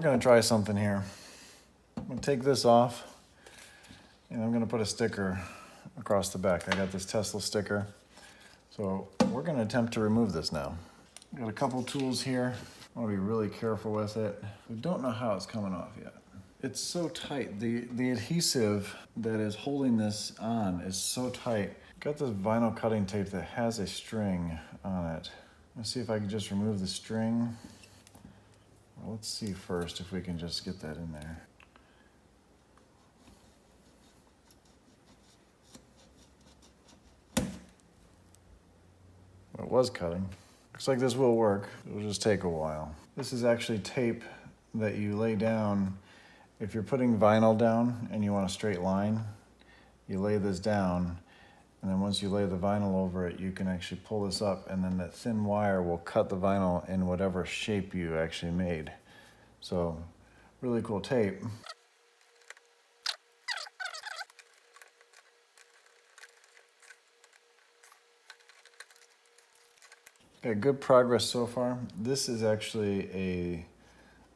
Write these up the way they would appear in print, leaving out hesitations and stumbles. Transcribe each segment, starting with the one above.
we're gonna try something here. I'm gonna take this off and I'm gonna put a sticker across the back. I got this Tesla sticker. So we're gonna attempt to remove this now. Got a couple tools here. I wanna be really careful with it. We don't know how it's coming off yet. It's so tight. The adhesive that is holding this on is so tight. Got this vinyl cutting tape that has a string on it. Let's see if I can just remove the string. Well, let's see first if we can just get that in there. Well, it was cutting. Looks like this will work. It'll just take a while. This is actually tape that you lay down. If you're putting vinyl down and you want a straight line, you lay this down, and then once you lay the vinyl over it, you can actually pull this up, and then that thin wire will cut the vinyl in whatever shape you actually made. So, really cool tape. Got good progress so far. This is actually a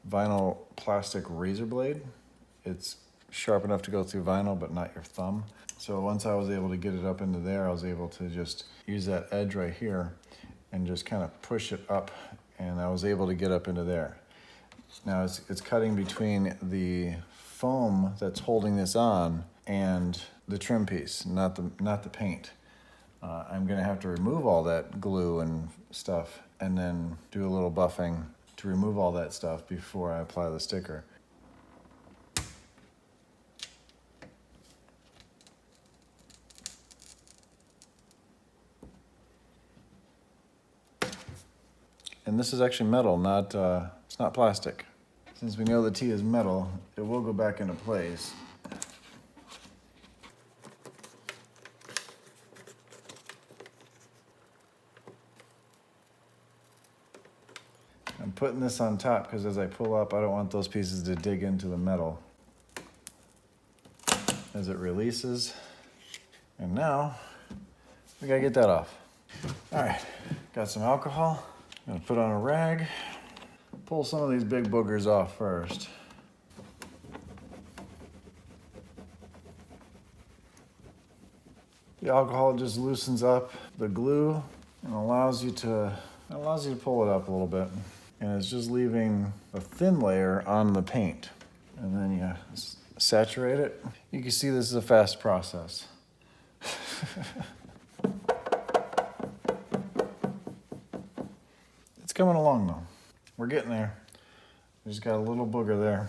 vinyl plastic razor blade. It's sharp enough to go through vinyl, but not your thumb. So once I was able to get it up into there, I was able to just use that edge right here and just kind of push it up, and I was able to get up into there. Now it's cutting between the foam that's holding this on and the trim piece, not the paint. I'm gonna have to remove all that glue and stuff and then do a little buffing to remove all that stuff before I apply the sticker. And this is actually metal, it's not plastic. Since we know the T is metal, it will go back into place. I'm putting this on top because as I pull up, I don't want those pieces to dig into the metal as it releases. And now, we gotta get that off. All right, got some alcohol. I'm gonna put on a rag, pull some of these big boogers off first. The alcohol just loosens up the glue and allows you to pull it up a little bit. And it's just leaving a thin layer on the paint. And then you saturate it. You can see this is a fast process. It's coming along though. We're getting there. We just got a little booger there.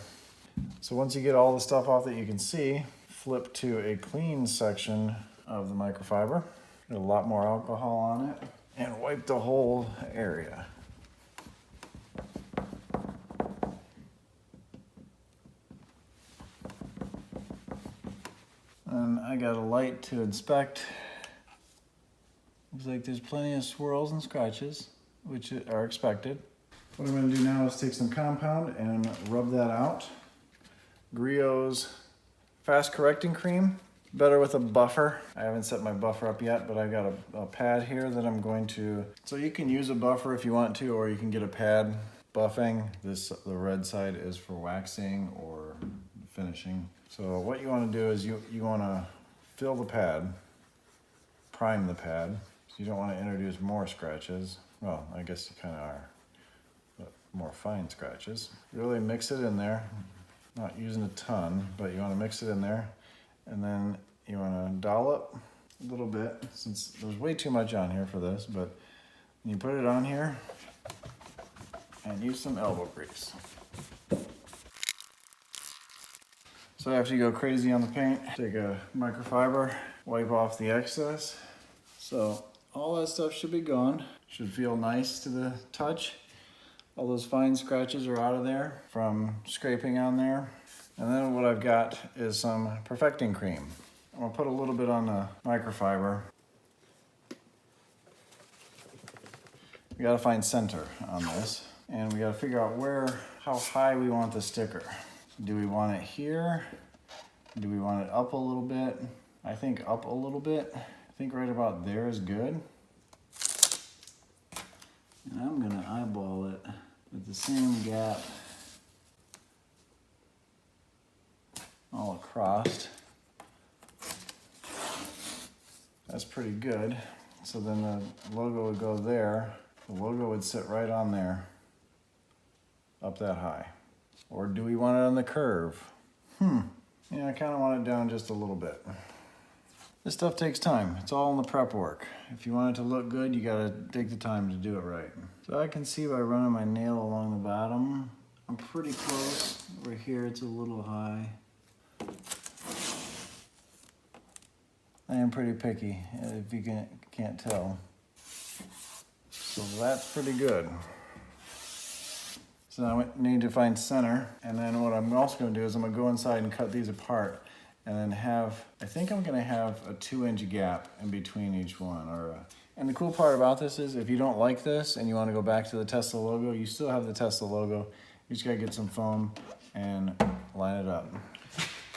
So once you get all the stuff off that you can see, flip to a clean section of the microfiber. Get a lot more alcohol on it and wipe the whole area. And I got a light to inspect. Looks like there's plenty of swirls and scratches, which are expected. What I'm gonna do now is take some compound and rub that out. Griot's fast correcting cream, better with a buffer. I haven't set my buffer up yet, but I've got a pad here that I'm going to, so you can use a buffer if you want to, or you can get a pad buffing. The red side is for waxing or finishing. So what you want to do is you want to fill the pad, prime the pad. So you don't want to introduce more scratches. Well, I guess you kind of are, but more fine scratches. Really mix it in there. Not using a ton, but you want to mix it in there. And then you want to dollop a little bit, since there's way too much on here for this, but you put it on here and use some elbow grease. So after you go crazy on the paint, take a microfiber, wipe off the excess. So all that stuff should be gone. Should feel nice to the touch. All those fine scratches are out of there from scraping on there. And then what I've got is some perfecting cream. I'm gonna put a little bit on the microfiber. We gotta find center on this. And we gotta figure out how high we want the sticker. Do we want it here? Do we want it up a little bit? I think up a little bit. I think right about there is good. And I'm gonna eyeball it with the same gap crossed. That's pretty good. So then the logo would go there. The logo would sit right on there, up that high. Or do we want it on the curve? Yeah, I kind of want it down just a little bit. This stuff takes time. It's all in the prep work. If you want it to look good, you gotta take the time to do it right. So I can see by running my nail along the bottom, I'm pretty close. Over here, it's a little high. I am pretty picky, if you can't tell. So that's pretty good. So now I need to find center, and then what I'm also gonna do is I'm gonna go inside and cut these apart, and then I think I'm gonna have a 2-inch gap in between each one. And the cool part about this is if you don't like this and you wanna go back to the Tesla logo, you still have the Tesla logo. You just gotta get some foam and line it up.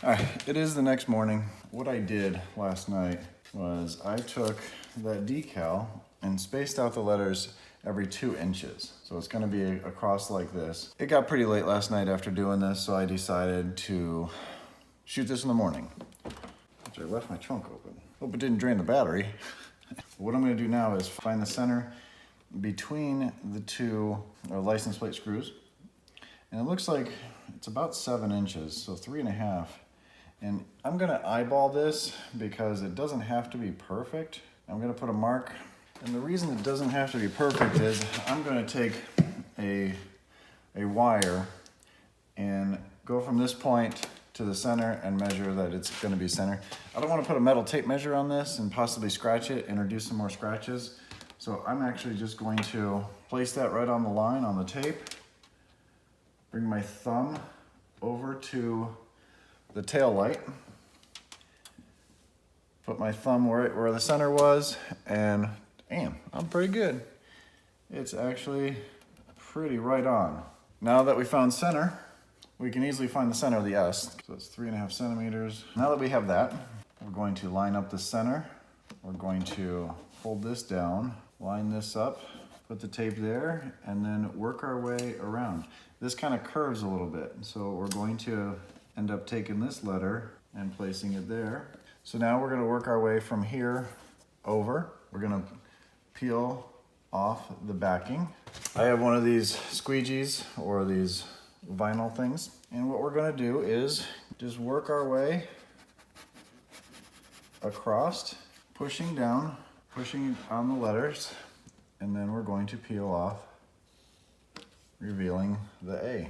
All right, it is the next morning. What I did last night was I took that decal and spaced out the letters every 2 inches. So it's gonna be across like this. It got pretty late last night after doing this, so I decided to shoot this in the morning, which I left my trunk open. Hope it didn't drain the battery. What I'm gonna do now is find the center between the two license plate screws. And it looks like it's about 7 inches, so 3.5. And I'm gonna eyeball this because it doesn't have to be perfect. I'm gonna put a mark. And the reason it doesn't have to be perfect is I'm gonna take a wire and go from this point to the center and measure that it's gonna be center. I don't wanna put a metal tape measure on this and possibly scratch it, introduce some more scratches. So I'm actually just going to place that right on the line on the tape, bring my thumb over to the tail light, put my thumb where the center was, and damn, I'm pretty good. It's actually pretty right on. Now that we found center, we can easily find the center of the S. So it's 3.5 centimeters. Now that we have that, we're going to line up the center. We're going to hold this down, line this up, put the tape there, and then work our way around. This kind of curves a little bit. So we're going to end up taking this letter and placing it there. So now we're gonna work our way from here over. We're gonna peel off the backing. I have one of these squeegees or these vinyl things. And what we're gonna do is just work our way across, pushing down, pushing on the letters, and then we're going to peel off, revealing the A.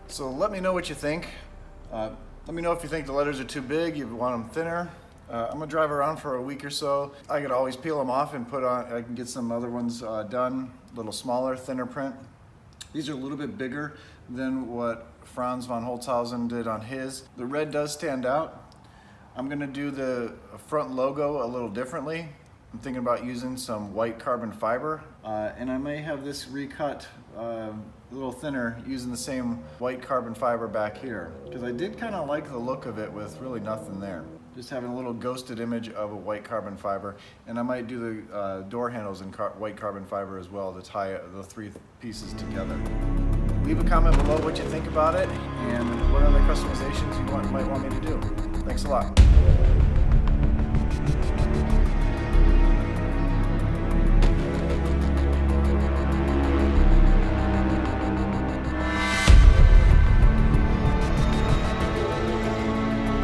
So let me know what you think. Let me know if you think the letters are too big, you want them thinner. I'm gonna drive around for a week or so. I could always peel them off and put on, I can get some other ones done, a little smaller, thinner print. These are a little bit bigger than what Franz von Holzhausen did on his. The red does stand out. I'm gonna do the front logo a little differently. I'm thinking about using some white carbon fiber, and I may have this recut a little thinner using the same white carbon fiber back here, because I did kind of like the look of it with really nothing there. Just having a little ghosted image of a white carbon fiber, and I might do the door handles in white carbon fiber as well to tie the three pieces together. Leave a comment below what you think about it and what other customizations you might want me to do. Thanks a lot.